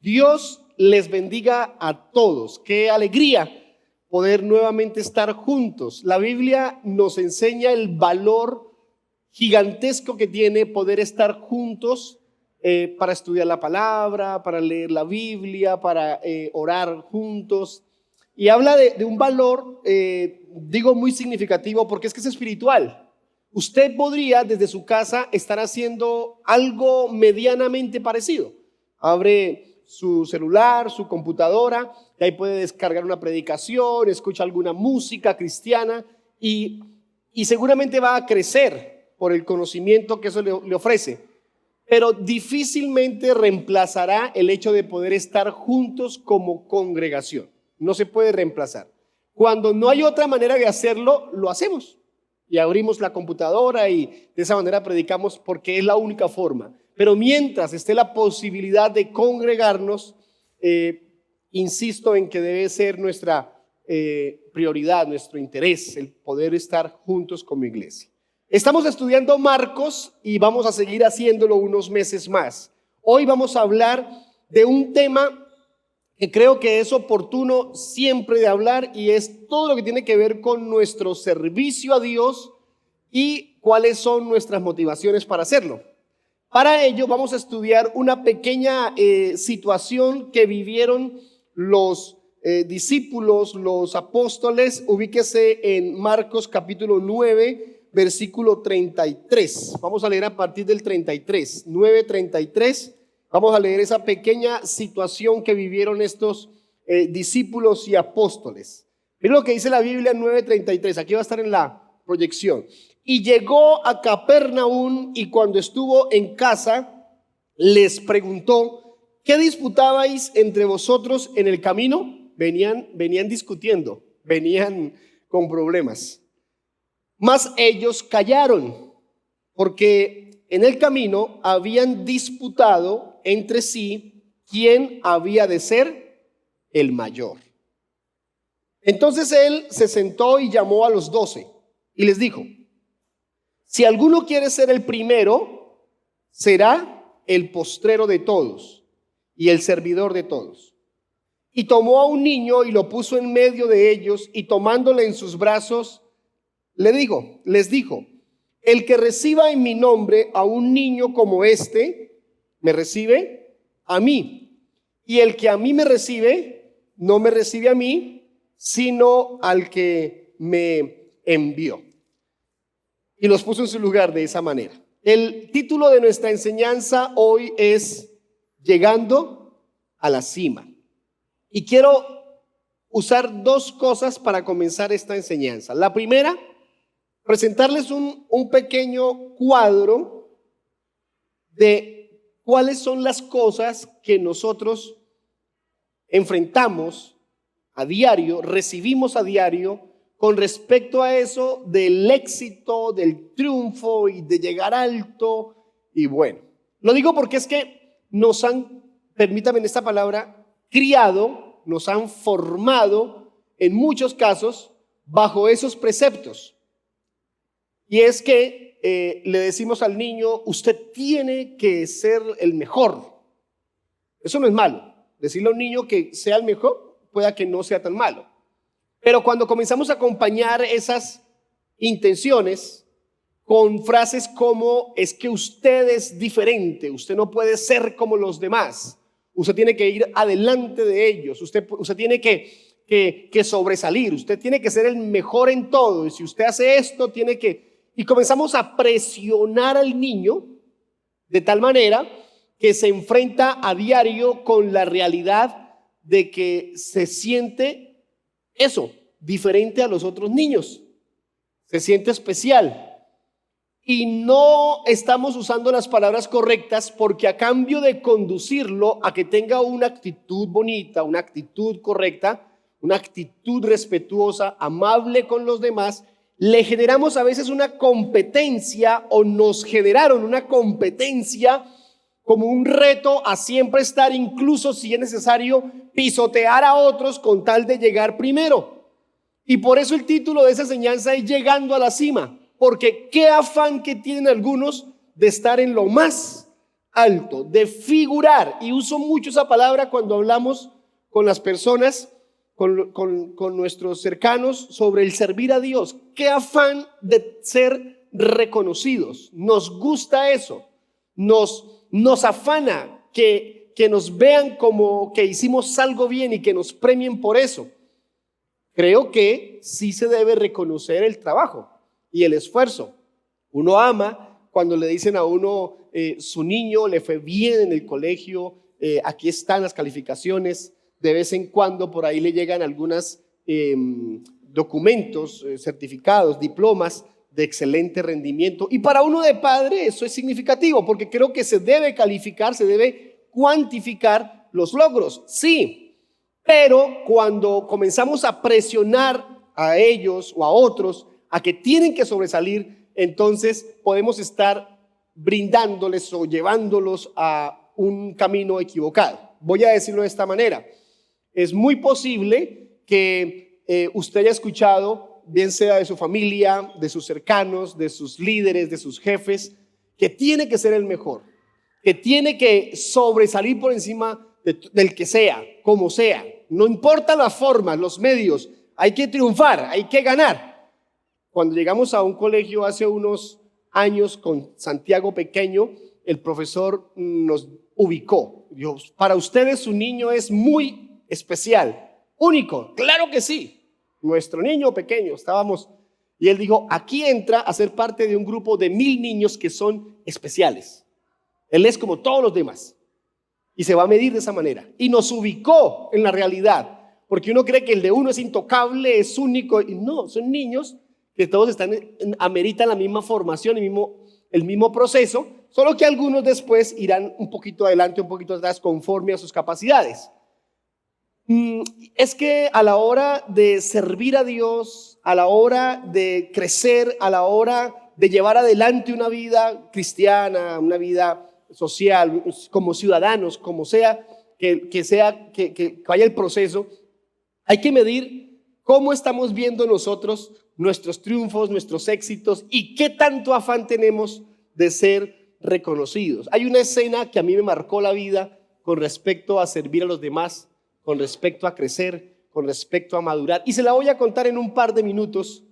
Dios les bendiga a todos. Qué alegría poder nuevamente estar juntos. La Biblia nos enseña el valor gigantesco que tiene poder estar juntos para estudiar la palabra, para leer la Biblia, para orar juntos. Y habla de un valor, digo muy significativo porque es que es espiritual. Usted podría desde su casa estar haciendo algo medianamente parecido. Abre su celular, su computadora, y ahí puede descargar una predicación, escucha alguna música cristiana y seguramente va a crecer por el conocimiento que eso le ofrece. Pero difícilmente reemplazará el hecho de poder estar juntos como congregación. No se puede reemplazar. Cuando no hay otra manera de hacerlo, lo hacemos. Y abrimos la computadora y de esa manera predicamos porque es la única forma. Pero mientras esté la posibilidad de congregarnos, insisto en que debe ser nuestra prioridad, nuestro interés, el poder estar juntos como iglesia. Estamos estudiando Marcos y vamos a seguir haciéndolo unos meses más. Hoy vamos a hablar de un tema que creo que es oportuno siempre de hablar y es todo lo que tiene que ver con nuestro servicio a Dios y cuáles son nuestras motivaciones para hacerlo. Para ello vamos a estudiar una pequeña situación que vivieron los discípulos, los apóstoles. Ubíquese en Marcos capítulo 9, versículo 33. Vamos a leer a partir del 33, 9:33. Vamos a leer esa pequeña situación que vivieron estos discípulos y apóstoles. Miren lo que dice la Biblia en 9:33. Aquí va a estar en la proyección. Y llegó a Capernaum y cuando estuvo en casa les preguntó: ¿qué disputabais entre vosotros en el camino? Venían discutiendo, venían con problemas. Mas ellos callaron, porque en el camino habían disputado entre sí quién había de ser el mayor. Entonces él se sentó y llamó a los 12 y les dijo: si alguno quiere ser el primero, será el postrero de todos y el servidor de todos. Y tomó a un niño y lo puso en medio de ellos y tomándole en sus brazos, les dijo: el que reciba en mi nombre a un niño como este, me recibe a mí. Y el que a mí me recibe, no me recibe a mí, sino al que me envió. Y los puso en su lugar de esa manera. El título de nuestra enseñanza hoy es Llegando a la cima. Y quiero usar dos cosas para comenzar esta enseñanza. La primera, presentarles un pequeño cuadro de cuáles son las cosas que nosotros enfrentamos a diario, recibimos a diario con respecto a eso del éxito, del triunfo y de llegar alto. Y bueno, lo digo porque es que nos han, permítanme esta palabra, criado, nos han formado en muchos casos bajo esos preceptos. Y es que le decimos al niño: usted tiene que ser el mejor. Eso no es malo. Decirle a un niño que sea el mejor pueda que no sea tan malo. Pero cuando comenzamos a acompañar esas intenciones con frases como: es que usted es diferente, usted no puede ser como los demás, usted tiene que ir adelante de ellos, usted tiene que sobresalir, usted tiene que ser el mejor en todo, y si usted hace esto tiene que... Y comenzamos a presionar al niño de tal manera que se enfrenta a diario con la realidad de que se siente eso, diferente a los otros niños, se siente especial. Y no estamos usando las palabras correctas porque a cambio de conducirlo a que tenga una actitud bonita, una actitud correcta, una actitud respetuosa, amable con los demás, le generamos a veces una competencia o nos generaron una competencia como un reto a siempre estar, incluso si es necesario, pisotear a otros con tal de llegar primero. Y por eso el título de esa enseñanza es Llegando a la cima, porque qué afán que tienen algunos de estar en lo más alto, de figurar. Y uso mucho esa palabra cuando hablamos con las personas, con nuestros cercanos sobre el servir a Dios. Qué afán de ser reconocidos. Nos gusta eso. Nos afana que nos vean como que hicimos algo bien y que nos premien por eso. Creo que sí se debe reconocer el trabajo y el esfuerzo. Uno ama cuando le dicen a uno, su niño le fue bien en el colegio, aquí están las calificaciones. De vez en cuando por ahí le llegan algunos documentos, certificados, diplomas de excelente rendimiento. Y para uno de padre eso es significativo, porque creo que se debe calificar, se debe cuantificar los logros. Sí. Pero cuando comenzamos a presionar a ellos o a otros a que tienen que sobresalir, entonces podemos estar brindándoles o llevándolos a un camino equivocado. Voy a decirlo de esta manera. Es muy posible que usted haya escuchado, bien sea de su familia, de sus cercanos, de sus líderes, de sus jefes, que tiene que ser el mejor, que tiene que sobresalir por encima del que sea, como sea. No importa la forma, los medios, hay que triunfar, hay que ganar. Cuando llegamos a un colegio hace unos años con Santiago Pequeño, el profesor nos ubicó. Dijo, para ustedes su niño es muy especial, único. Claro que sí, nuestro niño pequeño, estábamos. Y él dijo, aquí entra a ser parte de un grupo de 1000 niños que son especiales. Él es como todos los demás. Y se va a medir de esa manera. Y nos ubicó en la realidad. Porque uno cree que el de uno es intocable, es único. Y no, son niños que todos ameritan la misma formación, el mismo proceso. Solo que algunos después irán un poquito adelante, un poquito atrás, conforme a sus capacidades. Es que a la hora de servir a Dios, a la hora de crecer, a la hora de llevar adelante una vida cristiana, una vida social, como ciudadanos, como sea que vaya el proceso, hay que medir cómo estamos viendo nosotros nuestros triunfos, nuestros éxitos y qué tanto afán tenemos de ser reconocidos. Hay una escena que a mí me marcó la vida con respecto a servir a los demás, con respecto a crecer, con respecto a madurar, y se la voy a contar en un par de minutos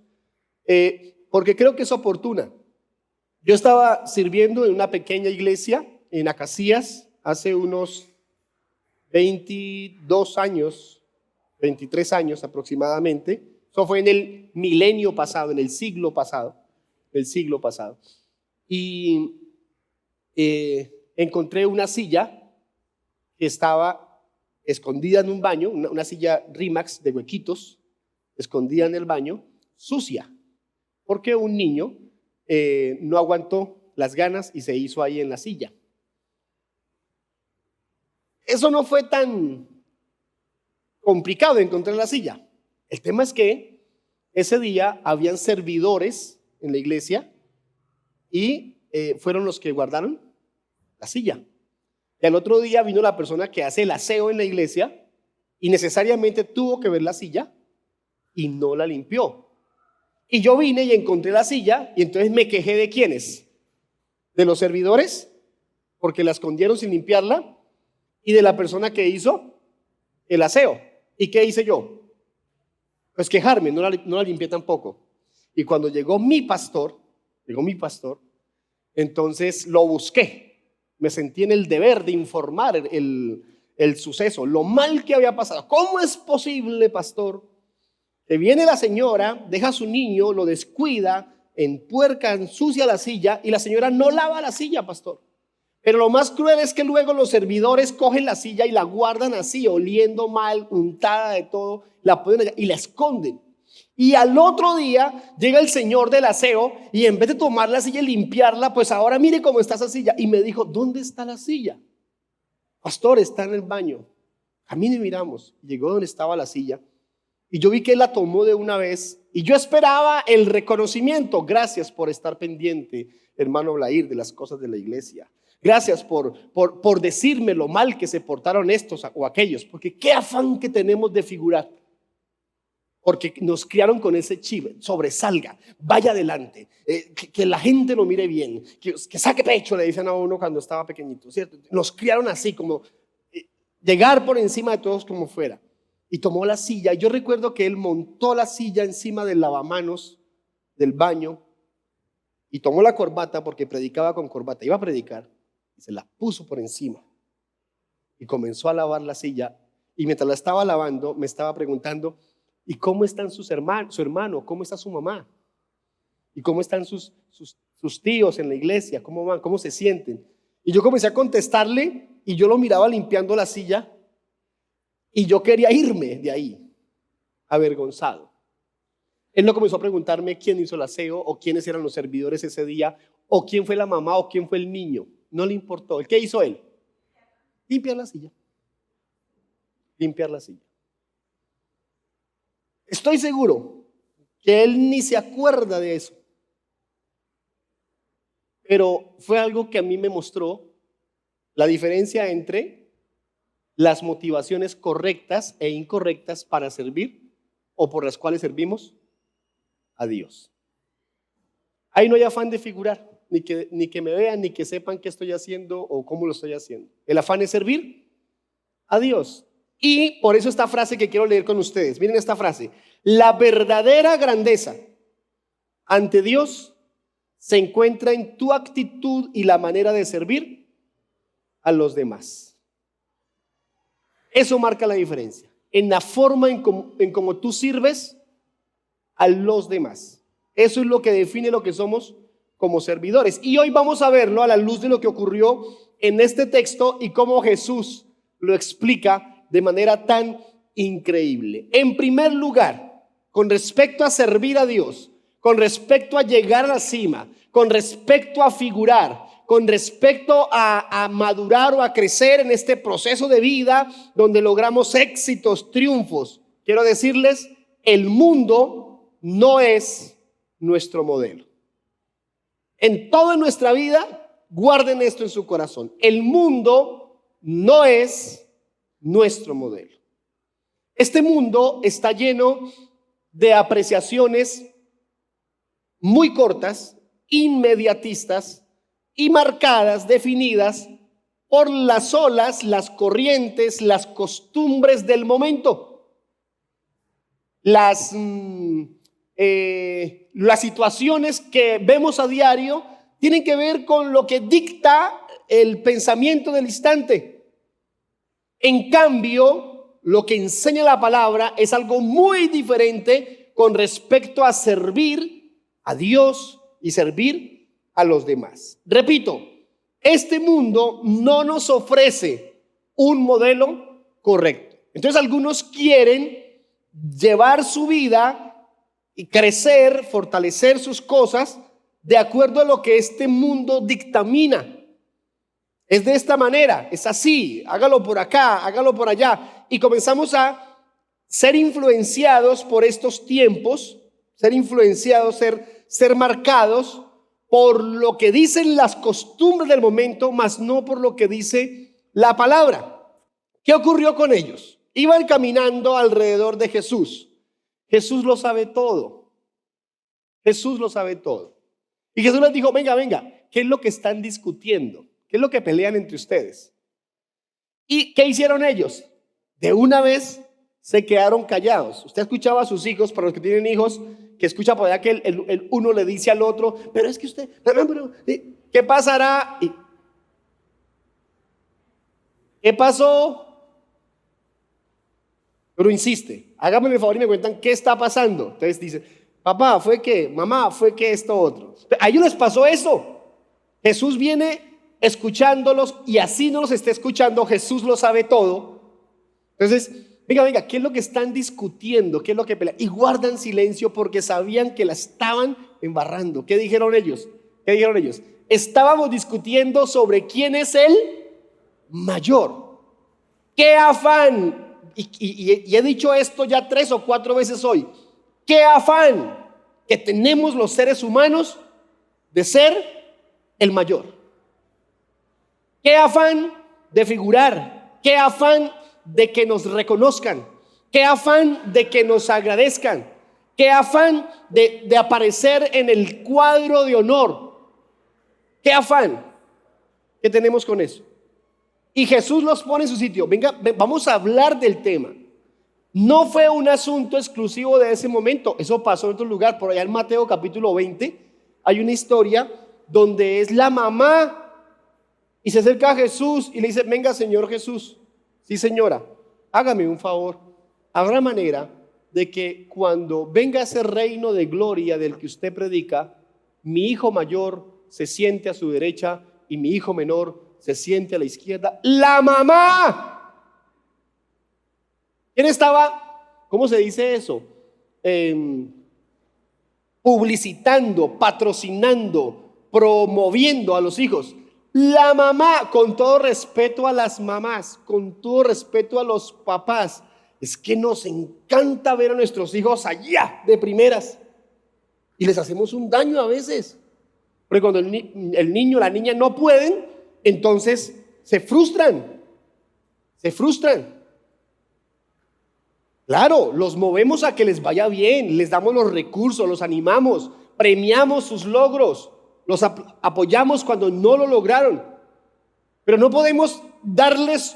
porque creo que es oportuna. Yo estaba sirviendo en una pequeña iglesia en Acacías hace unos 22 años, 23 años aproximadamente. Eso fue en el milenio pasado, en el siglo pasado. Y encontré una silla que estaba escondida en un baño, una silla Rimax de huequitos, escondida en el baño, sucia, porque un niño no aguantó las ganas y se hizo ahí en la silla. Eso no fue tan complicado encontrar la silla. El tema es que ese día habían servidores en la iglesia y fueron los que guardaron la silla. Y al otro día vino la persona que hace el aseo en la iglesia y necesariamente tuvo que ver la silla y no la limpió. Y yo vine y encontré la silla y entonces me quejé de ¿quiénes? De los servidores, porque la escondieron sin limpiarla, y de la persona que hizo el aseo. ¿Y qué hice yo? Pues quejarme, no la limpié tampoco. Y cuando llegó mi pastor, entonces lo busqué. Me sentí en el deber de informar el suceso, lo mal que había pasado. ¿Cómo es posible, pastor, que viene la señora, deja a su niño, lo descuida, empuerca, ensucia la silla y la señora no lava la silla, pastor? Pero lo más cruel es que luego los servidores cogen la silla y la guardan así, oliendo mal, untada de todo, la ponen allá y la esconden. Y al otro día llega el señor del aseo y en vez de tomar la silla y limpiarla, pues ahora mire cómo está esa silla. Y me dijo, ¿dónde está la silla? Pastor, está en el baño. A mí miramos. Llegó donde estaba la silla y yo vi que él la tomó de una vez y yo esperaba el reconocimiento. Gracias por estar pendiente, hermano Blair, de las cosas de la iglesia. Gracias por decirme lo mal que se portaron estos o aquellos, porque qué afán que tenemos de figurar. porque nos criaron con ese chip: sobresalga, vaya adelante, que la gente lo mire bien, que saque pecho, le dicen a uno cuando estaba pequeñito, ¿cierto? Nos criaron así, como llegar por encima de todos como fuera. Y tomó la silla. Yo recuerdo que él montó la silla encima del lavamanos del baño y tomó la corbata, porque predicaba con corbata, iba a predicar, y se la puso por encima y comenzó a lavar la silla. Y mientras la estaba lavando, me estaba preguntando: ¿y cómo están sus hermanos, su hermano? ¿Cómo está su mamá? ¿Y cómo están sus tíos en la iglesia? ¿Cómo van? ¿Cómo se sienten? Y yo comencé a contestarle, y yo lo miraba limpiando la silla, y yo quería irme de ahí, avergonzado. Él no comenzó a preguntarme quién hizo el aseo, o quiénes eran los servidores ese día, o quién fue la mamá, o quién fue el niño. No le importó. ¿Qué hizo él? Limpiar la silla. Limpiar la silla. Estoy seguro que él ni se acuerda de eso. Pero fue algo que a mí me mostró la diferencia entre las motivaciones correctas e incorrectas para servir, o por las cuales servimos a Dios. Ahí no hay afán de figurar, ni que me vean, ni que sepan qué estoy haciendo o cómo lo estoy haciendo. El afán es servir a Dios. Y por eso esta frase que quiero leer con ustedes. Miren esta frase: la verdadera grandeza ante Dios se encuentra en tu actitud y la manera de servir a los demás. Eso marca la diferencia, en la forma en cómo tú sirves a los demás. Eso es lo que define lo que somos como servidores. Y hoy vamos a verlo a la luz de lo que ocurrió en este texto y cómo Jesús lo explica de manera tan increíble. En primer lugar, con respecto a servir a Dios, con respecto a llegar a la cima, con respecto a figurar, con respecto a madurar o a crecer en este proceso de vida donde logramos éxitos, triunfos, quiero decirles: el mundo no es nuestro modelo. En toda nuestra vida, guarden esto en su corazón: el mundo no es nuestro modelo. Este mundo está lleno de apreciaciones muy cortas, inmediatistas y marcadas, definidas por las olas, las corrientes, las costumbres del momento. Las situaciones que vemos a diario tienen que ver con lo que dicta el pensamiento del instante. En cambio, lo que enseña la palabra es algo muy diferente con respecto a servir a Dios y servir a los demás. Repito, este mundo no nos ofrece un modelo correcto. Entonces algunos quieren llevar su vida y crecer, fortalecer sus cosas de acuerdo a lo que este mundo dictamina. Es de esta manera, es así, hágalo por acá, hágalo por allá. Y comenzamos a ser influenciados por estos tiempos, ser influenciados, ser marcados por lo que dicen las costumbres del momento, mas no por lo que dice la palabra. ¿Qué ocurrió con ellos? Iban caminando alrededor de Jesús. Jesús lo sabe todo. Jesús lo sabe todo. Y Jesús les dijo: venga, ¿qué es lo que están discutiendo? ¿Qué es lo que pelean entre ustedes? ¿Y qué hicieron ellos? De una vez se quedaron callados. Usted escuchaba a sus hijos, para los que tienen hijos, que escucha por allá que el uno le dice al otro: pero es que usted, ¿qué pasará? ¿Qué pasó? Pero insiste: hágame el favor y me cuentan qué está pasando. Entonces dice: papá, fue que, mamá, fue que esto otro. A ellos les pasó eso. Jesús viene escuchándolos, y así no los esté escuchando, Jesús lo sabe todo. Entonces, venga, ¿qué es lo que están discutiendo? ¿Qué es lo que pelean? Y guardan silencio porque sabían que la estaban embarrando. ¿Qué dijeron ellos? Estábamos discutiendo sobre quién es el mayor. ¡Qué afán! Y he dicho esto ya 3 o 4 veces hoy. ¡Qué afán que tenemos los seres humanos de ser el mayor! ¡Qué afán de figurar! ¡Qué afán de que nos reconozcan! qué afán de que nos agradezcan, qué afán de aparecer en el cuadro de honor, qué afán que tenemos con eso. Y Jesús los pone en su sitio. Venga, vamos a hablar del tema. No fue un asunto exclusivo de ese momento, eso pasó en otro lugar. Por allá en Mateo capítulo 20 hay una historia donde es la mamá y se acerca a Jesús y le dice: venga, Señor Jesús, sí señora, hágame un favor. Habrá manera de que cuando venga ese reino de gloria del que usted predica, mi hijo mayor se siente a su derecha y mi hijo menor se siente a la izquierda. La mamá. ¿Quién estaba, cómo se dice eso? Publicitando, patrocinando, promoviendo a los hijos. La mamá, con todo respeto a las mamás, con todo respeto a los papás. Es que nos encanta ver a nuestros hijos allá de primeras y les hacemos un daño a veces. Porque cuando el niño o la niña no pueden, entonces se frustran. Claro, los movemos a que les vaya bien, les damos los recursos, los animamos, premiamos sus logros, los apoyamos cuando no lo lograron. Pero no podemos darles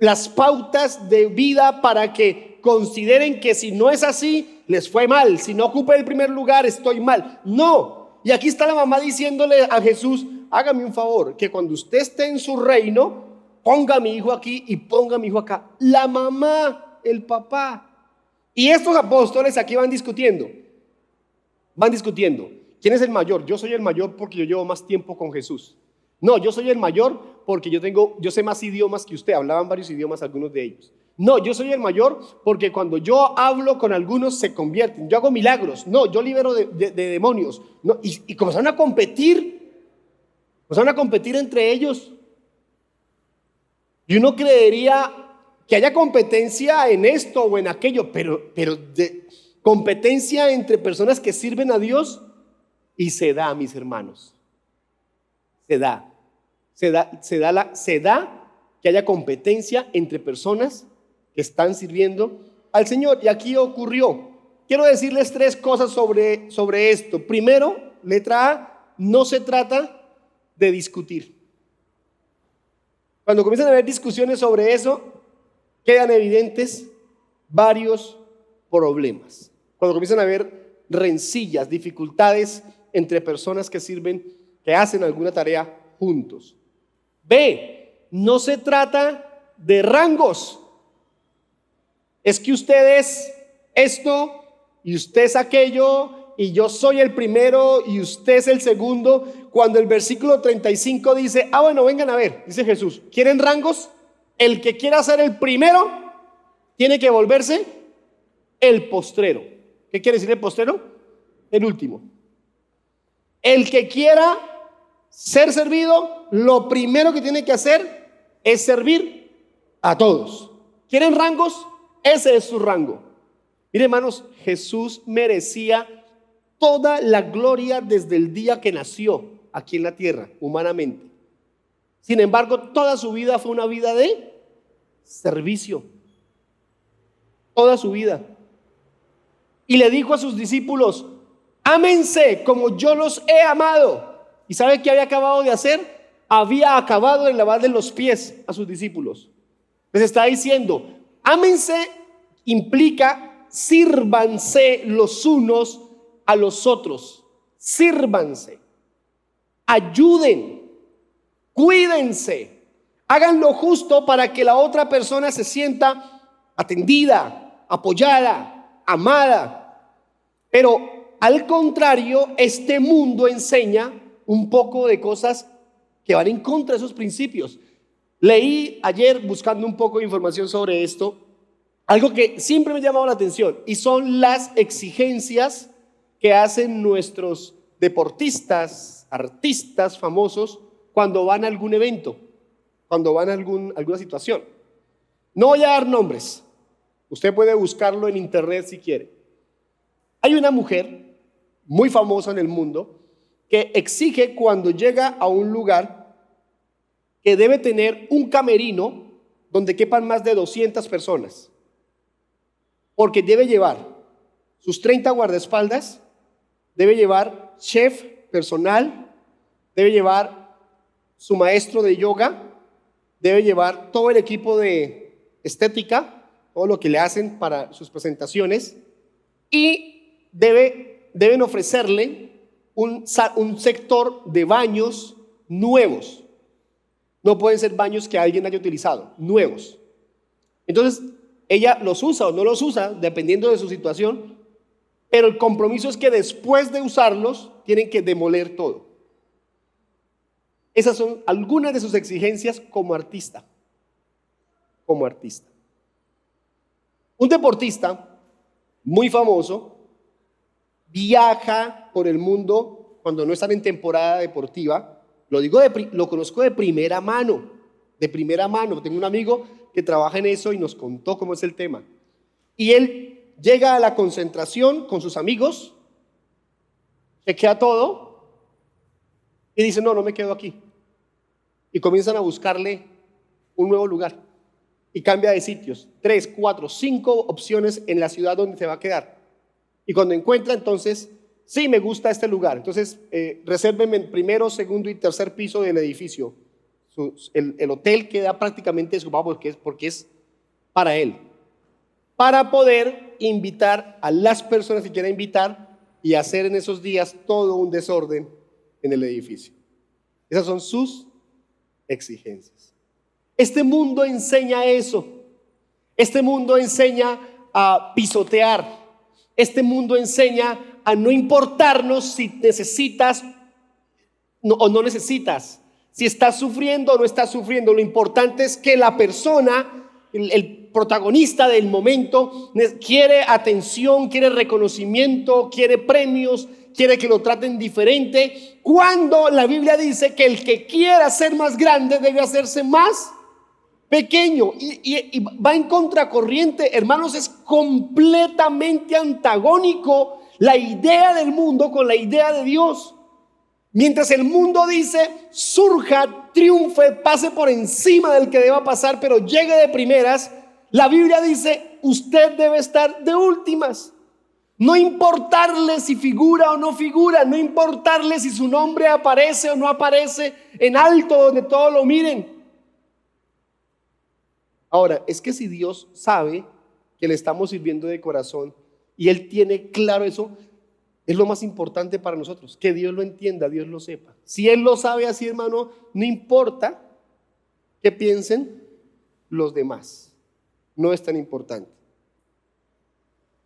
las pautas de vida para que consideren que si no es así, les fue mal. Si no ocupé el primer lugar, estoy mal. No. Y aquí está la mamá diciéndole a Jesús: hágame un favor, que cuando usted esté en su reino, ponga a mi hijo aquí y ponga a mi hijo acá. La mamá, el papá. Y estos apóstoles aquí van discutiendo. ¿Quién es el mayor? Yo soy el mayor porque yo llevo más tiempo con Jesús. No, yo soy el mayor porque yo sé más idiomas que usted. Hablaban varios idiomas, algunos de ellos. No, yo soy el mayor porque cuando yo hablo con algunos se convierten. Yo hago milagros. No, yo libero de demonios. No, y comenzaron a competir entre ellos. Y uno creería que haya competencia en esto o en aquello, pero de competencia entre personas que sirven a Dios, y se da, mis hermanos. Se da que haya competencia entre personas que están sirviendo al Señor. Y aquí ocurrió. Quiero decirles 3 cosas sobre esto. Primero, letra A, no se trata de discutir. Cuando comienzan a haber discusiones sobre eso, quedan evidentes varios problemas. Cuando comienzan a haber rencillas, dificultades entre personas que sirven, que hacen alguna tarea juntos. B, no se trata de rangos. Es que usted es esto y usted es aquello y yo soy el primero y usted es el segundo. Cuando el versículo 35 dice: bueno, vengan a ver, dice Jesús, ¿quieren rangos? El que quiera ser el primero tiene que volverse el postrero. ¿Qué quiere decir el postrero? El último. El que quiera ser servido, lo primero que tiene que hacer es servir a todos. ¿Quieren rangos? Ese es su rango. Miren, hermanos, Jesús merecía toda la gloria desde el día que nació aquí en la tierra, humanamente. Sin embargo, toda su vida fue una vida de servicio. Toda su vida. Y le dijo a sus discípulos: ámense como yo los he amado. ¿Y sabe qué había acabado de hacer? Había acabado de lavarle los pies a sus discípulos. Les está diciendo: ámense implica sírvanse los unos a los otros. Sírvanse, ayuden, cuídense, hagan lo justo para que la otra persona se sienta atendida, apoyada, amada. Pero al contrario, este mundo enseña un poco de cosas que van en contra de esos principios. Leí ayer, buscando un poco de información sobre esto, algo que siempre me ha llamado la atención, y son las exigencias que hacen nuestros deportistas, artistas famosos cuando van a algún evento, cuando van a alguna situación. No voy a dar nombres, usted puede buscarlo en internet si quiere. Hay una mujer muy famosa en el mundo que exige, cuando llega a un lugar, que debe tener un camerino donde quepan más de 200 personas. porque debe llevar sus 30 guardaespaldas, debe llevar chef personal, debe llevar su maestro de yoga, debe llevar todo el equipo de estética, todo lo que le hacen para sus presentaciones, y deben ofrecerle un sector de baños nuevos. No pueden ser baños que alguien haya utilizado, nuevos. Entonces, ella los usa o no los usa, dependiendo de su situación, pero el compromiso es que después de usarlos, tienen que demoler todo. Esas son algunas de sus exigencias como artista. Como artista. Un deportista muy famoso viaja por el mundo cuando no están en temporada deportiva. Lo conozco de primera mano. Tengo un amigo que trabaja en eso y nos contó cómo es el tema. Y él llega a la concentración con sus amigos, chequea todo y dice: no me quedo aquí. Y comienzan a buscarle un nuevo lugar y cambia de sitios, 3, 4, 5 opciones en la ciudad donde se va a quedar. Y cuando encuentra, entonces, sí, me gusta este lugar, entonces resérvenme el primero, segundo y tercer piso del edificio. El hotel queda prácticamente desocupado porque es para él, para poder invitar a las personas que quiera invitar y hacer en esos días todo un desorden en el edificio. Esas son sus exigencias. Este mundo enseña eso. Este mundo enseña a pisotear. Este mundo enseña a no importarnos si necesitas o no necesitas, si estás sufriendo o no estás sufriendo. Lo importante es que la persona, el protagonista del momento, quiere atención, quiere reconocimiento, quiere premios, quiere que lo traten diferente, cuando la Biblia dice que el que quiera ser más grande debe hacerse más pequeño, y va en contracorriente, hermanos. Es completamente antagónico la idea del mundo con la idea de Dios. Mientras el mundo dice: surja, triunfe, pase por encima del que deba pasar, pero llegue de primeras, la Biblia dice: usted debe estar de últimas. No importarle si figura o no figura, no importarle si su nombre aparece o no aparece en alto donde todos lo miren. Ahora, es que si Dios sabe que le estamos sirviendo de corazón y Él tiene claro eso, es lo más importante para nosotros, que Dios lo entienda, Dios lo sepa. Si Él lo sabe así, hermano, no importa qué piensen los demás, no es tan importante.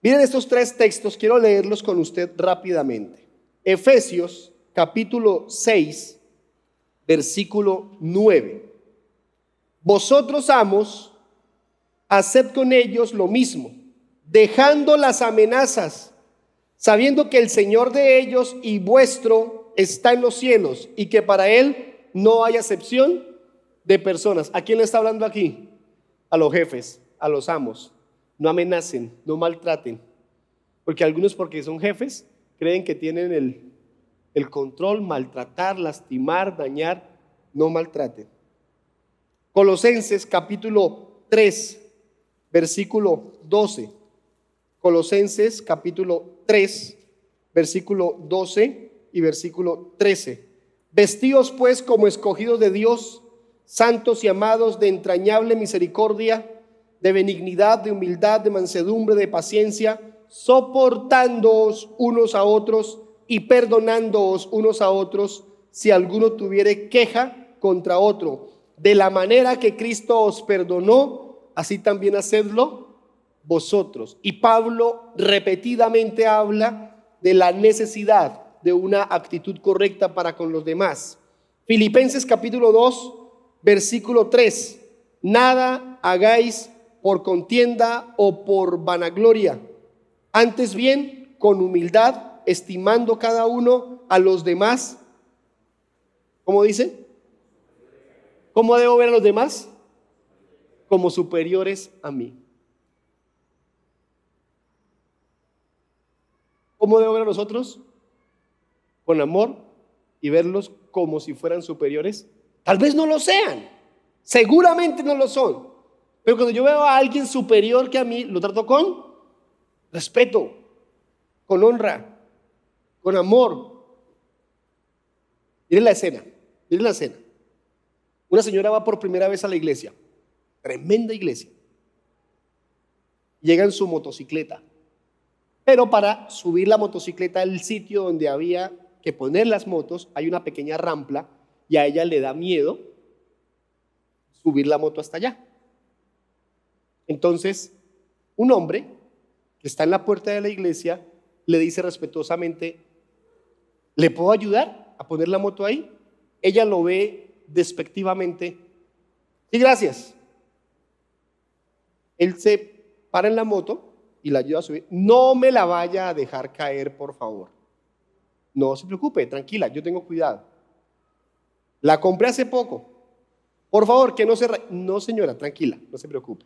Miren estos 3 textos, quiero leerlos con usted rápidamente. Efesios capítulo 6, versículo 9. Vosotros, amos, haced con ellos lo mismo, dejando las amenazas, sabiendo que el Señor de ellos y vuestro está en los cielos, y que para Él no hay acepción de personas. ¿A quién le está hablando aquí? A los jefes, a los amos. No amenacen, no maltraten, porque algunos, porque son jefes, creen que tienen el control. Maltratar, lastimar, dañar. No maltraten. Colosenses capítulo 3, versículo 12. Colosenses capítulo 3, versículo 12 y versículo 13. Vestíos pues como escogidos de Dios, santos y amados, de entrañable misericordia, de benignidad, de humildad, de mansedumbre, de paciencia, soportándoos unos a otros y perdonándoos unos a otros, si alguno tuviere queja contra otro. De la manera que Cristo os perdonó, así también hacedlo vosotros. Y Pablo repetidamente habla de la necesidad de una actitud correcta para con los demás. Filipenses capítulo 2, versículo 3. Nada hagáis por contienda o por vanagloria, antes bien con humildad, estimando cada uno a los demás. ¿Cómo dice? ¿Cómo debo ver a los demás? Como superiores a mí. ¿Cómo debo ver a los otros? Con amor, y verlos como si fueran superiores. Tal vez no lo sean, seguramente no lo son, pero cuando yo veo a alguien superior que a mí, lo trato con respeto, con honra, con amor. Miren la escena, miren la escena. Una señora va por primera vez a la iglesia, tremenda iglesia. Llega en su motocicleta, pero para subir la motocicleta al sitio donde había que poner las motos, hay una pequeña rampa y a ella le da miedo subir la moto hasta allá. Entonces, un hombre que está en la puerta de la iglesia le dice respetuosamente: ¿le puedo ayudar a poner la moto ahí? Ella lo ve despectivamente: sí, gracias. Él se para en la moto y la ayuda a subir. No me la vaya a dejar caer, por favor. No se preocupe, tranquila, yo tengo cuidado. La compré hace poco. Por favor, que no se... No, señora, tranquila, no se preocupe.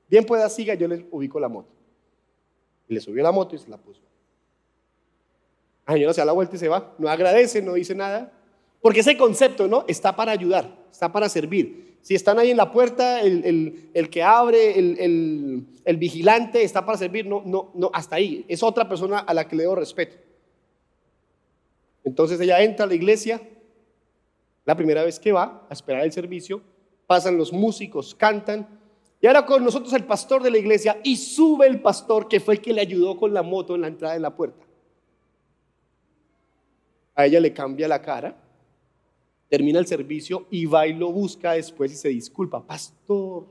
Bien pueda, siga, yo le ubico la moto. Y le subió la moto y se la puso. La señora se da la vuelta y se va. No agradece, no dice nada. Porque ese concepto, ¿no? Está para ayudar, está para servir. Si están ahí en la puerta, el que abre, el vigilante está para servir. No, hasta ahí. Es otra persona a la que le debo respeto. Entonces ella entra a la iglesia, la primera vez que va a esperar el servicio, pasan los músicos, cantan, y ahora con nosotros el pastor de la iglesia, y sube el pastor que fue el que le ayudó con la moto en la entrada de la puerta. A ella le cambia la cara, termina el servicio y va y lo busca después y se disculpa: pastor,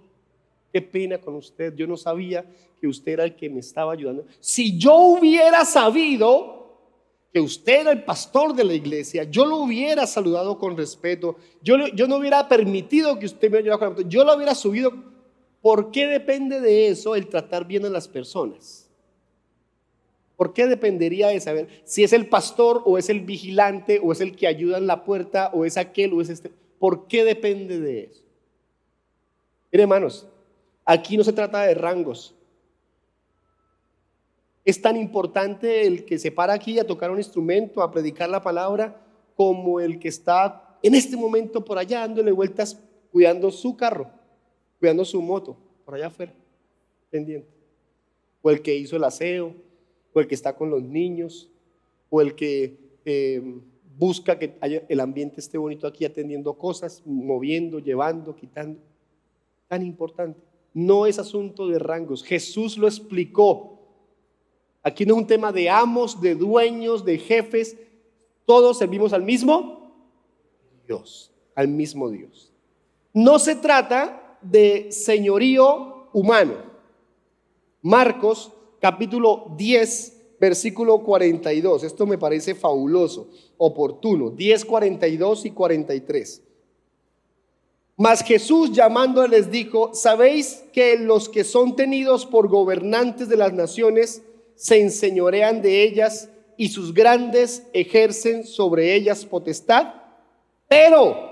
qué pena con usted, yo no sabía que usted era el que me estaba ayudando. Si yo hubiera sabido que usted era el pastor de la iglesia, yo lo hubiera saludado con respeto, yo no hubiera permitido que usted me ayudara con la moto, yo lo hubiera subido. ¿Por qué depende de eso el tratar bien a las personas? ¿Por qué dependería de saber si es el pastor o es el vigilante o es el que ayuda en la puerta o es aquel o es este? ¿Por qué depende de eso? Miren, hermanos, aquí no se trata de rangos. Es tan importante el que se para aquí a tocar un instrumento, a predicar la palabra, como el que está en este momento por allá dándole vueltas, cuidando su carro, cuidando su moto, por allá afuera, pendiente. O el que hizo el aseo, o el que está con los niños, o el que busca que el ambiente esté bonito aquí, atendiendo cosas, moviendo, llevando, quitando. Tan importante. No es asunto de rangos. Jesús lo explicó. Aquí no es un tema de amos, de dueños, de jefes. Todos servimos al mismo Dios, al mismo Dios. No se trata de señorío humano. Marcos capítulo 10, versículo 42. Esto me parece fabuloso, oportuno. 10, 42 y 43. Mas Jesús, llamándoles, les dijo: ¿sabéis que los que son tenidos por gobernantes de las naciones se enseñorean de ellas y sus grandes ejercen sobre ellas potestad? Pero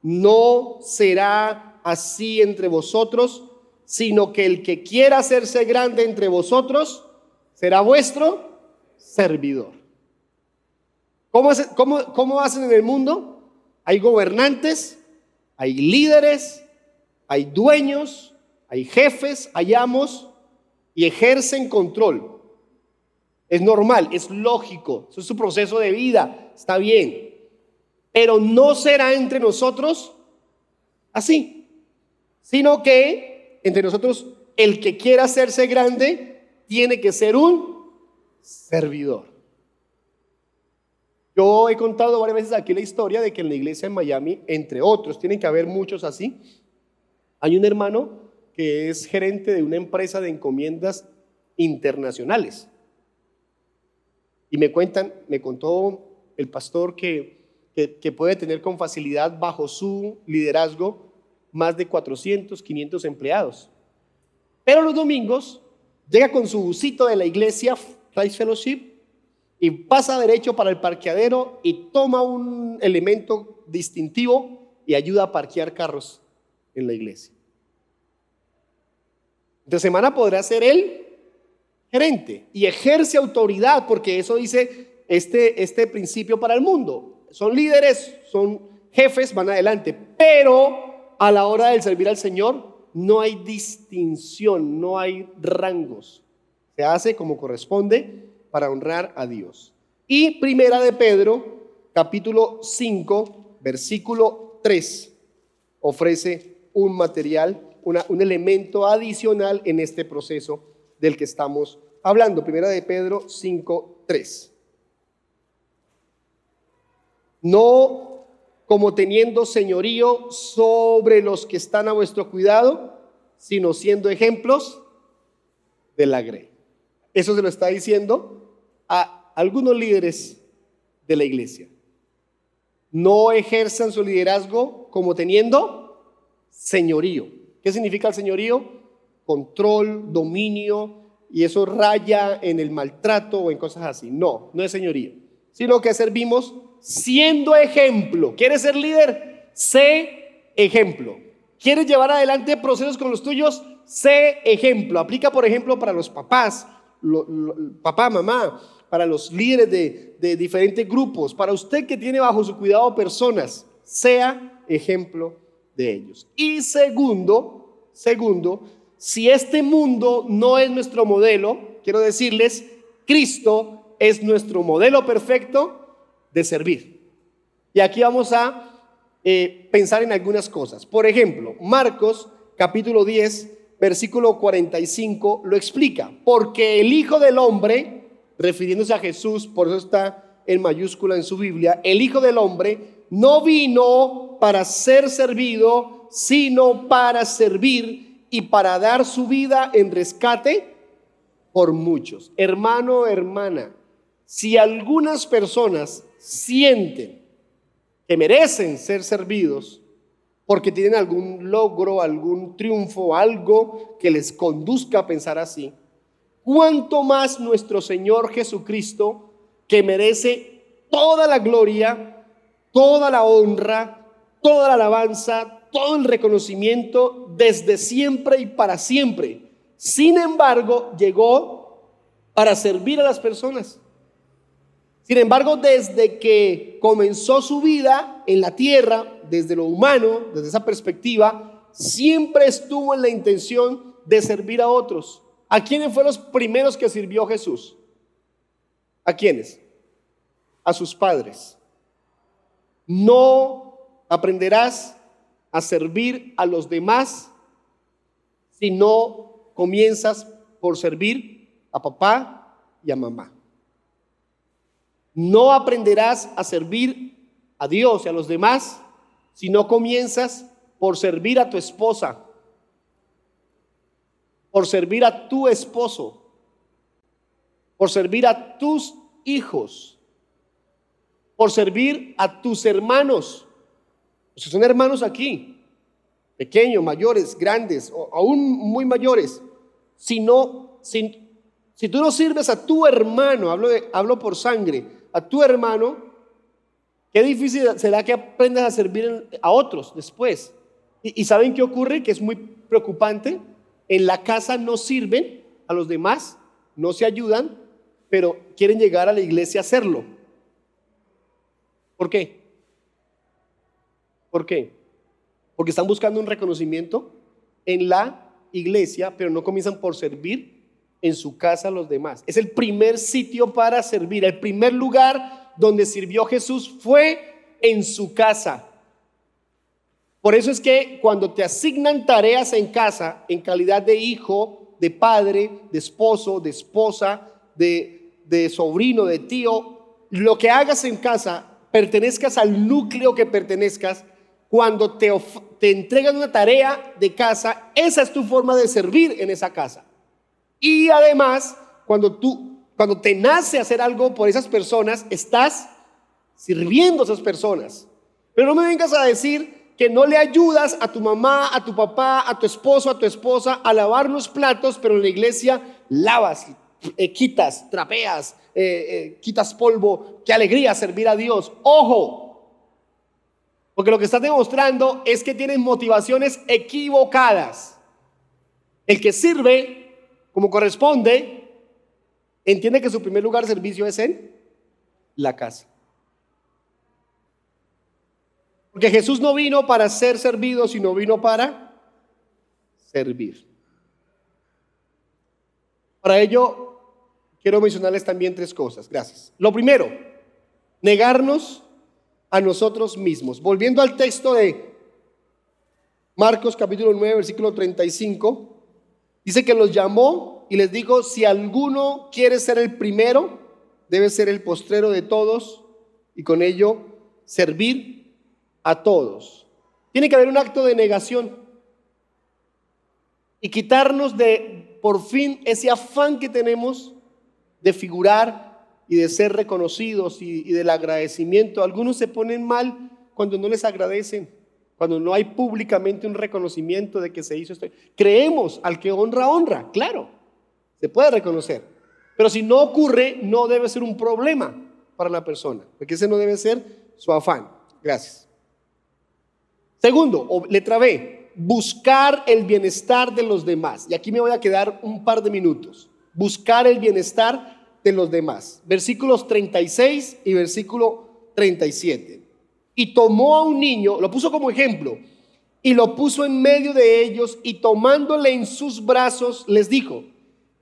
no será así entre vosotros, sino que el que quiera hacerse grande entre vosotros será vuestro servidor. ¿Cómo hacen en el mundo? Hay gobernantes, hay líderes, hay dueños, hay jefes, hay amos, y ejercen control. Es normal, es lógico, eso es su proceso de vida, está bien. Pero no será entre nosotros así, sino que entre nosotros el que quiera hacerse grande tiene que ser un servidor. Yo he contado varias veces aquí la historia de que en la iglesia en Miami, entre otros, tienen que haber muchos así, hay un hermano que es gerente de una empresa de encomiendas internacionales. Y me contó el pastor que puede tener con facilidad bajo su liderazgo más de 400, 500 empleados. Pero los domingos llega con su busito de la iglesia, Christ Fellowship, y pasa derecho para el parqueadero y toma un elemento distintivo y ayuda a parquear carros en la iglesia. De semana podrá ser él gerente y ejerce autoridad, porque eso dice este principio para el mundo. Son líderes, son jefes, van adelante, pero a la hora del servir al Señor no hay distinción, no hay rangos. Se hace como corresponde para honrar a Dios. Y Primera de Pedro, capítulo 5, versículo 3, ofrece un material, un elemento adicional en este proceso del que estamos hablando. Primera de Pedro 5, 3. No como teniendo señorío sobre los que están a vuestro cuidado, sino siendo ejemplos de la grey. Eso se lo está diciendo a algunos líderes de la iglesia. No ejerzan su liderazgo como teniendo señorío. ¿Qué significa el señorío? Control, dominio, y eso raya en el maltrato o en cosas así. No, no es señorío, sino que servimos siendo ejemplo. ¿Quieres ser líder? Sé ejemplo. ¿Quieres llevar adelante procesos con los tuyos? Sé ejemplo. Aplica, por ejemplo, para los papás, papá, mamá, para los líderes de diferentes grupos, para usted que tiene bajo su cuidado personas. Sea ejemplo de ellos. Y segundo, si este mundo no es nuestro modelo, quiero decirles, Cristo es nuestro modelo perfecto de servir. Y aquí vamos a pensar en algunas cosas. Por ejemplo, Marcos capítulo 10, versículo 45 lo explica. Porque el Hijo del Hombre, refiriéndose a Jesús, por eso está en mayúscula en su Biblia, el Hijo del Hombre no vino para ser servido, sino para servir y para dar su vida en rescate por muchos. Hermano, hermana, si algunas personas sienten que merecen ser servidos porque tienen algún logro, algún triunfo, algo que les conduzca a pensar así, ¿cuánto más nuestro Señor Jesucristo, que merece toda la gloria, toda la honra, toda la alabanza, todo el reconocimiento desde siempre y para siempre? Sin embargo, llegó para servir a las personas. Sin embargo, desde que comenzó su vida en la tierra, desde lo humano, desde esa perspectiva, siempre estuvo en la intención de servir a otros. ¿A quiénes fueron los primeros que sirvió Jesús? ¿A quiénes? A sus padres. No aprenderás a servir a los demás si no comienzas por servir a papá y a mamá. No aprenderás a servir a Dios y a los demás si no comienzas por servir a tu esposa, por servir a tu esposo, por servir a tus hijos, por servir a tus hermanos. Si son hermanos aquí, pequeños, mayores, grandes, o aún muy mayores, si tú no sirves a tu hermano, hablo por sangre, a tu hermano, qué difícil será que aprendas a servir a otros después. ¿Y saben qué ocurre? Que es muy preocupante. En la casa no sirven a los demás, no se ayudan, pero quieren llegar a la iglesia a hacerlo. ¿Por qué? ¿Por qué? Porque están buscando un reconocimiento en la iglesia, pero no comienzan por servir en su casa a los demás. Es el primer sitio para servir. El primer lugar donde sirvió Jesús fue en su casa. Por eso es que cuando te asignan tareas en casa, en calidad de hijo, de padre, de esposo, de esposa, de sobrino, de tío, lo que hagas en casa, pertenezcas al núcleo que pertenezcas, cuando te entregan una tarea de casa, esa es tu forma de servir en esa casa. Y además, cuando te nace hacer algo por esas personas, estás sirviendo a esas personas. Pero no me vengas a decir que no le ayudas a tu mamá, a tu papá, a tu esposo, a tu esposa a lavar los platos, pero en la iglesia lavas, quitas, trapeas, quitas polvo. Qué alegría servir a Dios. ¡Ojo! Porque lo que estás demostrando es que tienes motivaciones equivocadas. El que sirve como corresponde, entiende que su primer lugar de servicio es en la casa. Porque Jesús no vino para ser servido, sino vino para servir. Para ello, quiero mencionarles también 3 cosas. Gracias. Lo primero, negarnos a nosotros mismos. Volviendo al texto de Marcos capítulo 9, versículo 35, dice que los llamó y les dijo: si alguno quiere ser el primero, debe ser el postrero de todos y con ello servir a todos. Tiene que haber un acto de negación y quitarnos de, por fin, ese afán que tenemos de figurar y de ser reconocidos y del agradecimiento. Algunos se ponen mal cuando no les agradecen, cuando no hay públicamente un reconocimiento de que se hizo esto. Creemos: al que honra, honra. Claro, se puede reconocer, pero si no ocurre, no debe ser un problema para la persona, porque ese no debe ser su afán. Gracias. Segundo, o letra B, buscar el bienestar de los demás. Y aquí me voy a quedar un par de minutos. Buscar el bienestar de los demás. Versículos 36 y versículo 37. Y tomó a un niño, lo puso como ejemplo, y lo puso en medio de ellos, y tomándole en sus brazos, les dijo: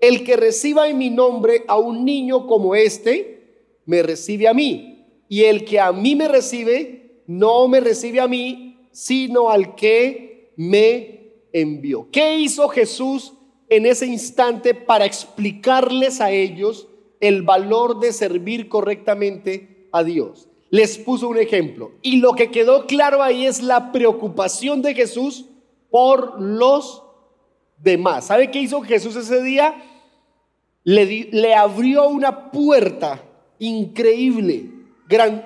el que reciba en mi nombre a un niño como este, me recibe a mí. Y el que a mí me recibe, no me recibe a mí, sino al que me envió. ¿Qué hizo Jesús en ese instante para explicarles a ellos el valor de servir correctamente a Dios? Les puso un ejemplo, y lo que quedó claro ahí es la preocupación de Jesús por los demás. ¿Sabe qué hizo Jesús ese día? Le abrió una puerta increíble,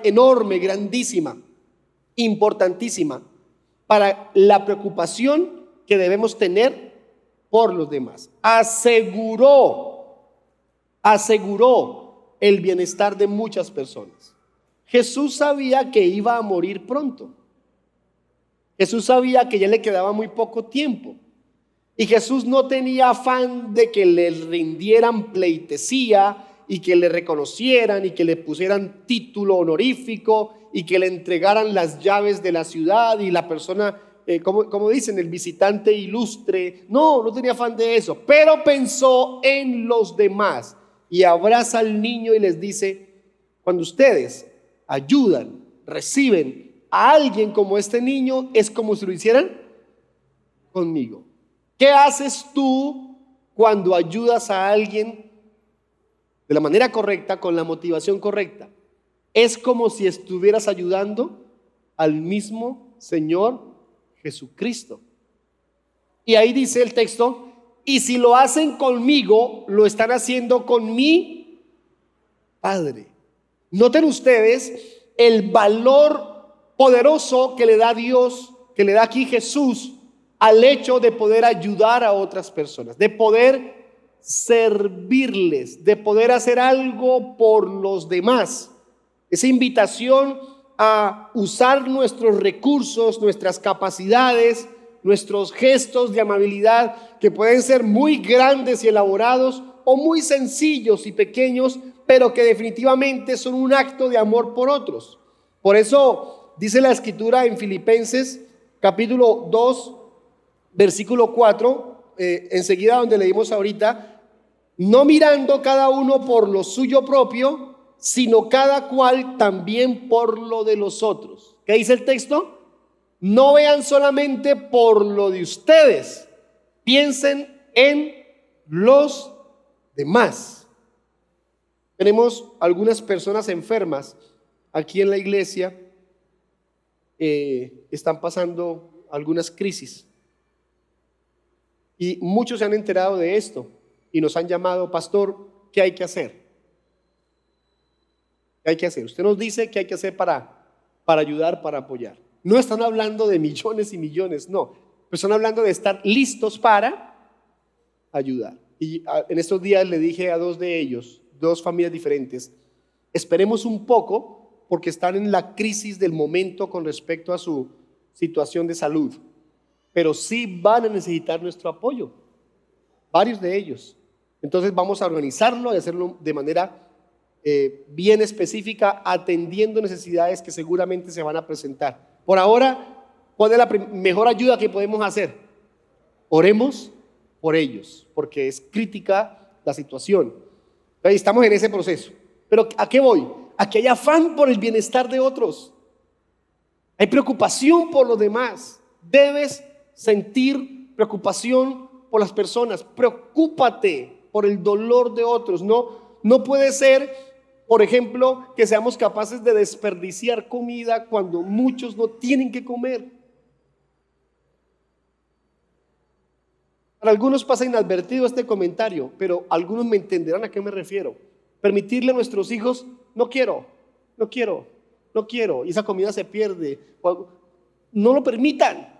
enorme, grandísima, importantísima, para la preocupación que debemos tener por los demás. Aseguró el bienestar de muchas personas. Jesús sabía que iba a morir pronto. Jesús sabía que ya le quedaba muy poco tiempo. Y Jesús no tenía afán de que le rindieran pleitesía y que le reconocieran y que le pusieran título honorífico y que le entregaran las llaves de la ciudad y la persona, como dicen, el visitante ilustre. No tenía afán de eso, pero pensó en los demás y abraza al niño y les dice: cuando ustedes ayudan, reciben a alguien como este niño, es como si lo hicieran conmigo. ¿Qué haces tú cuando ayudas a alguien de la manera correcta, con la motivación correcta? Es como si estuvieras ayudando al mismo Señor Jesucristo. Y ahí dice el texto: y si lo hacen conmigo, lo están haciendo con mi Padre. Noten ustedes el valor poderoso que le da Dios, que le da aquí Jesús, al hecho de poder ayudar a otras personas, de poder servirles, de poder hacer algo por los demás. Esa invitación a usar nuestros recursos, nuestras capacidades, nuestros gestos de amabilidad, que pueden ser muy grandes y elaborados o muy sencillos y pequeños, pero que definitivamente son un acto de amor por otros. Por eso dice la Escritura en Filipenses capítulo 2, versículo 4, enseguida donde leímos ahorita: no mirando cada uno por lo suyo propio, sino cada cual también por lo de los otros. ¿Qué dice el texto? No vean solamente por lo de ustedes, piensen en los demás. Tenemos algunas personas enfermas aquí en la iglesia, están pasando algunas crisis y muchos se han enterado de esto y nos han llamado: pastor, ¿qué hay que hacer? ¿Qué hay que hacer? Usted nos dice qué hay que hacer para ayudar, para apoyar. No están hablando de millones y millones, no, pero están hablando de estar listos para ayudar. Y en estos días le dije a 2 de ellos, 2 familias diferentes: esperemos un poco, porque están en la crisis del momento con respecto a su situación de salud, pero sí van a necesitar nuestro apoyo, varios de ellos. Entonces vamos a organizarlo y hacerlo de manera bien específica, atendiendo necesidades que seguramente se van a presentar. Por ahora, ¿cuál es la mejor ayuda que podemos hacer? Oremos por ellos, porque es crítica la situación. Ahí estamos en ese proceso. Pero ¿a qué voy? A que hay afán por el bienestar de otros. Hay preocupación por los demás. Debes sentir preocupación por las personas. Preocúpate por el dolor de otros. No puede ser, por ejemplo, que seamos capaces de desperdiciar comida cuando muchos no tienen que comer. Para algunos pasa inadvertido este comentario, pero algunos me entenderán a qué me refiero. Permitirle a nuestros hijos, no quiero, y esa comida se pierde. No lo permitan,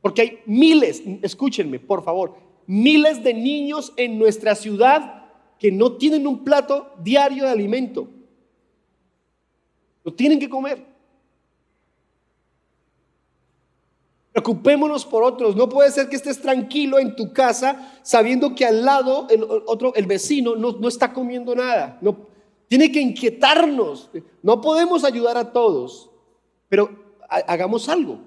porque hay miles, escúchenme por favor, miles de niños en nuestra ciudad que no tienen un plato diario de alimento. Lo tienen que comer. Preocupémonos por otros. No puede ser que estés tranquilo en tu casa sabiendo que al lado el vecino no está comiendo nada. No, tiene que inquietarnos. No podemos ayudar a todos, pero hagamos algo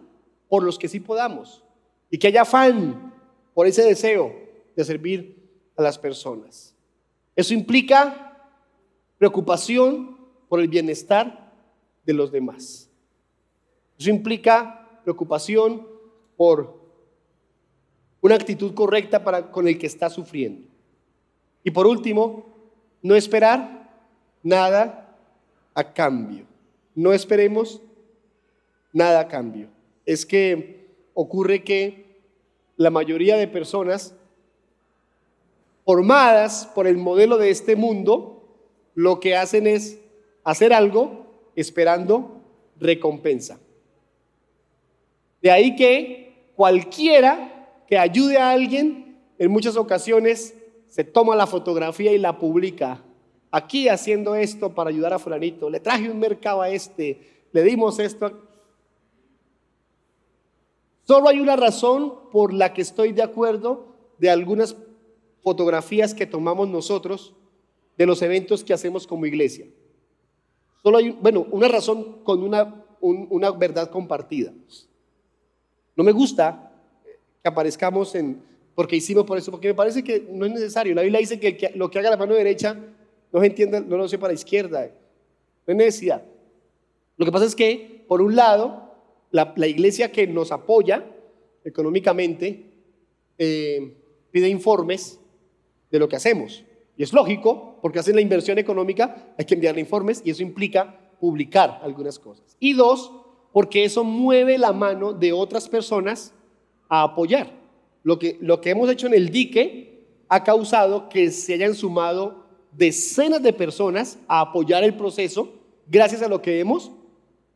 por los que sí podamos y que haya afán por ese deseo de servir a las personas. Eso implica preocupación por el bienestar de los demás. Eso implica preocupación por una actitud correcta con el que está sufriendo. Y por último, no esperar nada a cambio. No esperemos nada a cambio. Es que ocurre que la mayoría de personas formadas por el modelo de este mundo, lo que hacen es hacer algo esperando recompensa. De ahí que cualquiera que ayude a alguien, en muchas ocasiones se toma la fotografía y la publica. Aquí haciendo esto para ayudar a fulanito, le traje un mercado a este, le dimos esto. Solo hay una razón por la que estoy de acuerdo de algunas fotografías que tomamos nosotros de los eventos que hacemos como iglesia. Solo hay, una razón con una verdad compartida. No me gusta que aparezcamos porque hicimos por eso, porque me parece que no es necesario. La Biblia dice que lo que haga la mano derecha no se entienda, no lo sé para la izquierda. No hay necesidad. Lo que pasa es que, por un lado, la iglesia que nos apoya económicamente pide informes de lo que hacemos. Y es lógico, porque hacen la inversión económica, hay que enviarle informes y eso implica publicar algunas cosas. Y dos, porque eso mueve la mano de otras personas a apoyar. Lo que hemos hecho en el dique ha causado que se hayan sumado decenas de personas a apoyar el proceso gracias a lo que hemos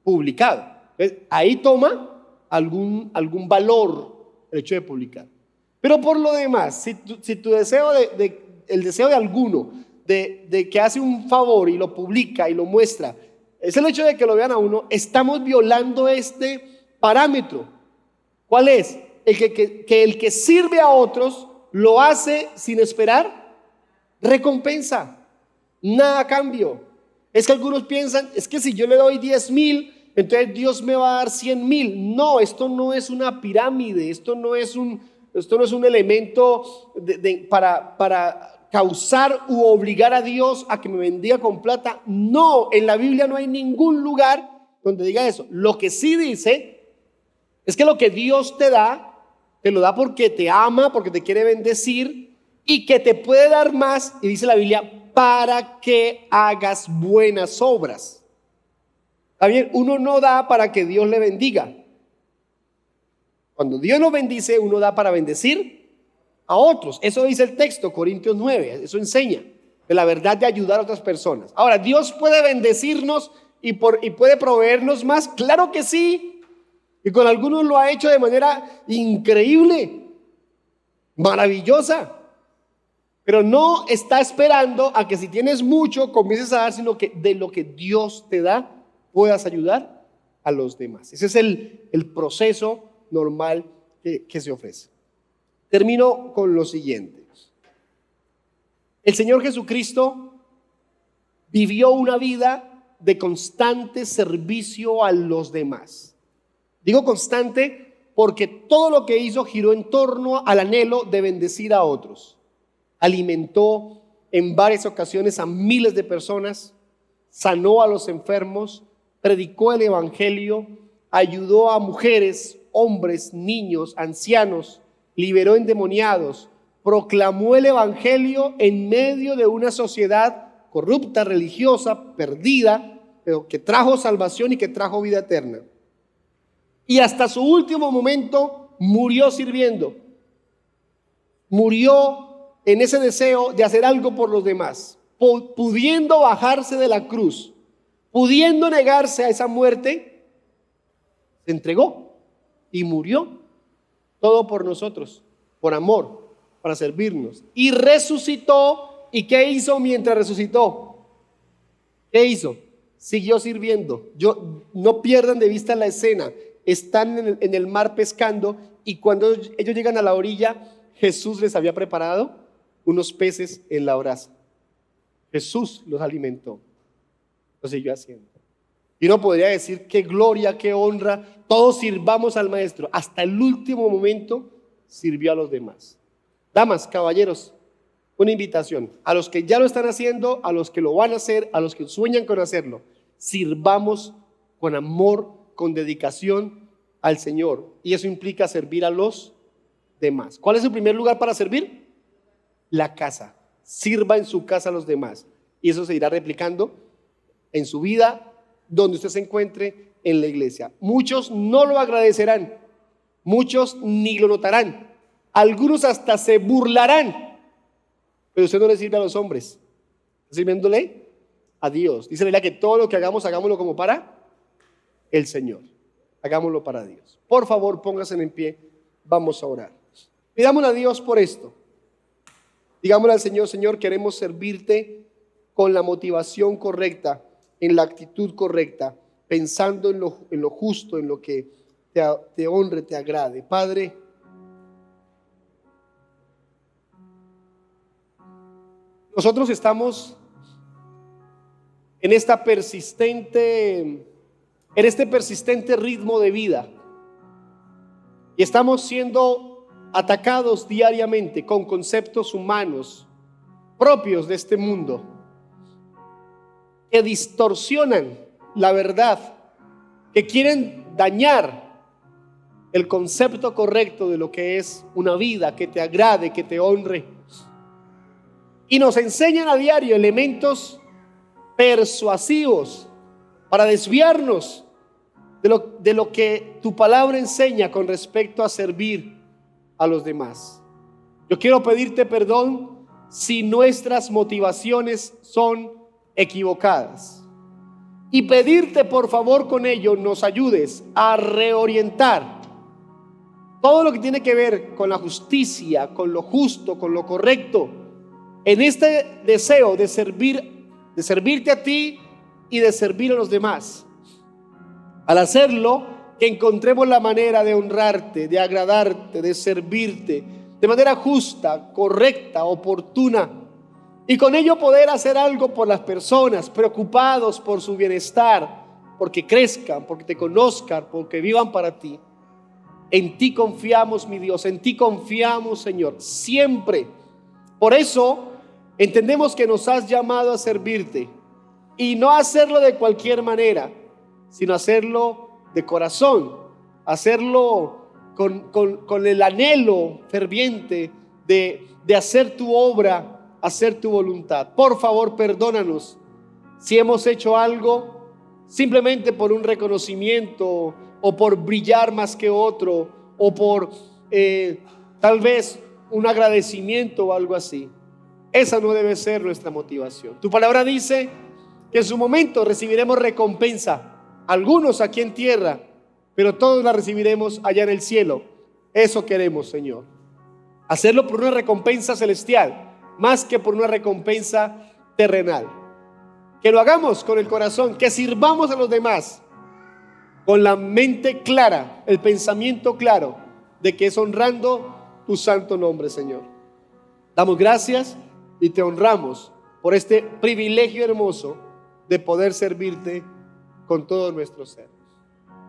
publicado. Entonces, ahí toma algún valor el hecho de publicar. Pero por lo demás, si tu deseo el deseo de alguno de que hace un favor y lo publica y lo muestra, es el hecho de que lo vean a uno, estamos violando este parámetro. ¿Cuál es? El que sirve a otros lo hace sin esperar recompensa, nada a cambio. Es que algunos piensan, es que si yo le doy 10,000, entonces Dios me va a dar 100,000. No, esto no es una pirámide, esto no es un elemento para causar u obligar a Dios a que me bendiga con plata. No, en la Biblia no hay ningún lugar donde diga eso. Lo que sí dice es que lo que Dios te lo da porque te ama, porque te quiere bendecir y que te puede dar más, y dice la Biblia, para que hagas buenas obras. ¿Está bien? Uno no da para que Dios le bendiga. Cuando Dios nos bendice, uno da para bendecir a otros. Eso dice el texto, Corintios 9, eso enseña de la verdad de ayudar a otras personas. Ahora, ¿Dios puede bendecirnos y puede proveernos más? Claro que sí. Y con algunos lo ha hecho de manera increíble, maravillosa. Pero no está esperando a que si tienes mucho comiences a dar, sino que de lo que Dios te da puedas ayudar a los demás. Ese es el proceso normal que se ofrece. Termino con lo siguiente. El Señor Jesucristo vivió una vida de constante servicio a los demás. Digo constante porque todo lo que hizo giró en torno al anhelo de bendecir a otros. Alimentó en varias ocasiones a miles de personas, sanó a los enfermos, predicó el evangelio, ayudó a mujeres, hombres, niños, ancianos, liberó endemoniados, proclamó el evangelio en medio de una sociedad corrupta, religiosa, perdida, pero que trajo salvación y que trajo vida eterna. Y hasta su último momento murió sirviendo. Murió en ese deseo de hacer algo por los demás, pudiendo bajarse de la cruz, pudiendo negarse a esa muerte, se entregó y murió, todo por nosotros, por amor, para servirnos. Y resucitó. ¿Y qué hizo mientras resucitó? ¿Qué hizo? Siguió sirviendo. No pierdan de vista la escena. Están en el mar pescando, y cuando ellos llegan a la orilla, Jesús les había preparado unos peces en la brasa. Jesús los alimentó. Lo siguió haciendo. Y uno podría decir: qué gloria, qué honra, todos sirvamos al Maestro. Hasta el último momento sirvió a los demás. Damas, caballeros, una invitación a los que ya lo están haciendo, a los que lo van a hacer, a los que sueñan con hacerlo: sirvamos con amor, con dedicación al Señor, y eso implica servir a los demás. ¿Cuál es el primer lugar para servir? La casa. Sirva en su casa a los demás, y eso se irá replicando en su vida, donde usted se encuentre en la iglesia. Muchos no lo agradecerán, muchos ni lo notarán, algunos hasta se burlarán, pero usted no le sirve a los hombres, está sirviéndole a Dios. Dice la Biblia que todo lo que hagamos, hagámoslo como para el Señor. Hagámoslo para Dios. Por favor, pónganse en pie, vamos a orar. Pidámosle a Dios por esto. Digámosle al Señor: Señor, queremos servirte con la motivación correcta, en la actitud correcta, pensando en lo justo, en lo que te honre, te agrade. Padre, nosotros estamos en este persistente ritmo de vida, y estamos siendo atacados diariamente con conceptos humanos propios de este mundo, que distorsionan la verdad, que quieren dañar el concepto correcto de lo que es una vida que te agrade, que te honre, y nos enseñan a diario elementos persuasivos para desviarnos de lo que tu palabra enseña con respecto a servir a los demás. Yo quiero pedirte perdón si nuestras motivaciones son equivocadas, y pedirte por favor con ello nos ayudes a reorientar todo lo que tiene que ver con la justicia, con lo justo, con lo correcto, en este deseo de servirte a ti y de servir a los demás. Al hacerlo, que encontremos la manera de honrarte, de agradarte, de servirte de manera justa, correcta, oportuna, y con ello poder hacer algo por las personas, preocupados por su bienestar, porque crezcan, porque te conozcan, porque vivan para ti. En ti confiamos, mi Dios, en ti confiamos, Señor, siempre. Por eso entendemos que nos has llamado a servirte, y no hacerlo de cualquier manera, sino hacerlo de corazón, hacerlo con el anhelo ferviente de hacer tu obra, hacer tu voluntad. Por favor, perdónanos si hemos hecho algo simplemente por un reconocimiento, o por brillar más que otro, o por tal vez un agradecimiento o algo así. Esa no debe ser nuestra motivación. Tu palabra dice que en su momento recibiremos recompensa, algunos aquí en tierra, pero todos la recibiremos allá en el cielo. Eso queremos, Señor, hacerlo por una recompensa celestial más que por una recompensa terrenal. Que lo hagamos con el corazón, que sirvamos a los demás con la mente clara, el pensamiento claro de que es honrando tu santo nombre, Señor. Damos gracias y te honramos por este privilegio hermoso de poder servirte con todo nuestro ser.